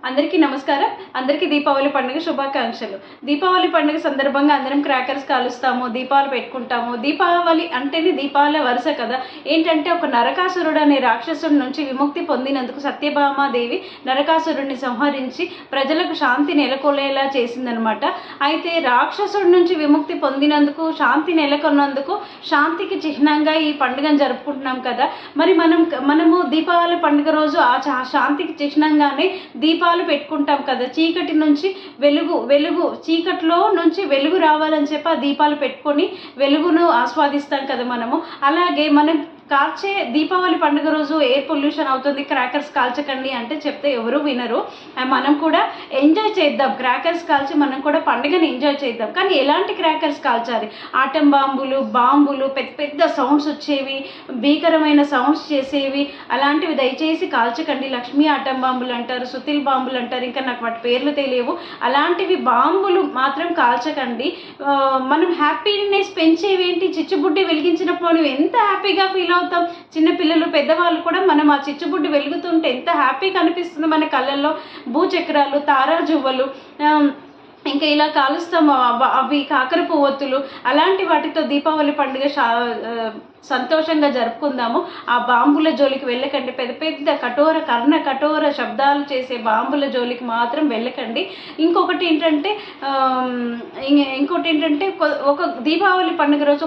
అందరికీ నమస్కారం. అందరికీ దీపావళి పండుగ శుభాకాంక్షలు. దీపావళి పండుగ సందర్భంగా అందరం క్రాకర్స్ కాలుస్తాము, దీపాలు పెట్టుకుంటాము. దీపావళి అంటేనే దీపాల వరుస కదా. ఏంటంటే ఒక నరకాసురుడు అనే రాక్షసుడి నుంచి విముక్తి పొందినందుకు సత్యభామాదేవి నరకాసురుడిని సంహరించి ప్రజలకు శాంతి నెలకొలేలా చేసిందనమాట. అయితే రాక్షసుడి నుంచి విముక్తి పొందినందుకు, శాంతి నెలకొన్నందుకు, శాంతికి చిహ్నంగా ఈ పండుగను జరుపుకుంటున్నాం కదా. మరి మనము దీపావళి పండుగ రోజు ఆ శాంతికి చిహ్నంగానే దీపాలు పెట్టుకుంటాం కదా. చీకటి నుంచి వెలుగు చీకట్లో నుంచి వెలుగు రావాలని చెప్పి ఆ దీపాలు పెట్టుకొని వెలుగును ఆస్వాదిస్తాం కదా మనము. అలాగే మనం కాల్చే దీపావళి పండుగ రోజు ఎయిర్ పొల్యూషన్ అవుతుంది, క్రాకర్స్ కాల్చకండి అంటే చెప్తే ఎవరు వినరు. మనం కూడా ఎంజాయ్ చేద్దాం, క్రాకర్స్ కాల్చి మనం కూడా పండుగని ఎంజాయ్ చేద్దాం. కానీ ఎలాంటి క్రాకర్స్ కాల్చాలి? ఆటం బాంబులు పెద్ద పెద్ద సౌండ్స్ వచ్చేవి, భీకరమైన సౌండ్స్ చేసేవి అలాంటివి దయచేసి కాల్చకండి. లక్ష్మీ ఆటం బాంబులు అంటారు, సుతిల్ బాంబులు అంటారు, ఇంకా నాకు వాటి పేర్లు తెలియవు. అలాంటివి బాంబులు మాత్రం కాల్చకండి. మనం హ్యాపీనెస్ పెంచేవి ఏంటి? చిచ్చుబుడ్డి వెలిగించినప్పుడు మనం ఎంత హ్యాపీగా ఫీల్ అవుతాం. చిన్నపిల్లలు పెద్దవాళ్ళు కూడా మనం ఆ చిచ్చుబుడ్డి వెలుగుతుంటే ఎంత హ్యాపీగా అనిపిస్తుంది మన కళ్ళల్లో. భూచక్రాలు, తారాజువ్వలు, ఇంకా ఇలా కాలుస్తాము అవి కాకర పువ్వొత్తులు, అలాంటి వాటితో దీపావళి పండుగ సంతోషంగా జరుపుకుందాము. ఆ బాంబుల జోలికి వెళ్ళకండి. పెద్ద పెద్ద కఠోర శబ్దాలు చేసే బాంబుల జోలికి మాత్రం వెళ్ళకండి. ఇంకొకటి ఏంటంటే ఒక దీపావళి పండుగ రోజు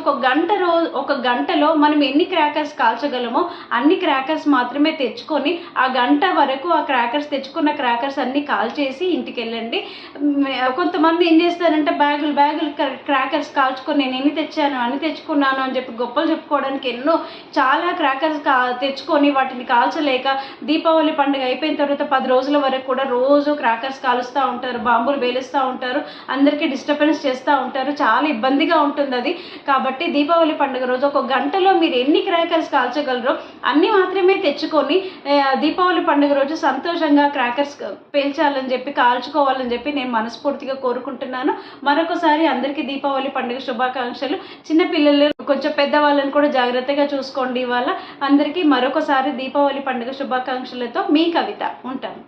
ఒక గంటలో మనం ఎన్ని క్రాకర్స్ కాల్చగలమో అన్ని క్రాకర్స్ మాత్రమే తెచ్చుకొని ఆ గంట వరకు ఆ క్రాకర్స్ తెచ్చుకున్న క్రాకర్స్ అన్ని కాల్చేసి ఇంటికి వెళ్ళండి. కొంతమంది ఏం చేస్తారంటే బ్యాగులు క్రాకర్స్ కాల్చుకొని నేను ఎన్ని తెచ్చాను అన్ని తెచ్చుకున్నాను అని చెప్పి గొప్పలు చెప్పుకోవడం చాలా క్రాకర్స్ తెచ్చుకొని వాటిని కాల్చలేక దీపావళి పండుగ అయిపోయిన తర్వాత 10 రోజుల వరకు కూడా రోజు క్రాకర్స్ కాలుస్తూ ఉంటారు, బాంబులు వేలుస్తూ ఉంటారు, అందరికీ డిస్టర్బెన్స్ చేస్తూ ఉంటారు. చాలా ఇబ్బందిగా ఉంటుంది అది. కాబట్టి దీపావళి పండుగ రోజు ఒక గంటలో మీరు ఎన్ని క్రాకర్స్ కాల్చగలరో అన్ని మాత్రమే తెచ్చుకొని దీపావళి పండుగ రోజు సంతోషంగా క్రాకర్స్ పేల్చాలని చెప్పి, కాల్చుకోవాలని చెప్పి నేను మనస్ఫూర్తిగా కోరుకుంటున్నాను. మరొకసారి అందరికీ దీపావళి పండుగ శుభాకాంక్షలు. చిన్నపిల్లలు కొంచెం పెద్దవాళ్ళని కూడా జాగ్రత్తగా చూసుకోండి. ఇవాళ అందరికీ మరొకసారి దీపావళి పండుగ శుభాకాంక్షలతో మీ కవిత. ఉంటాను.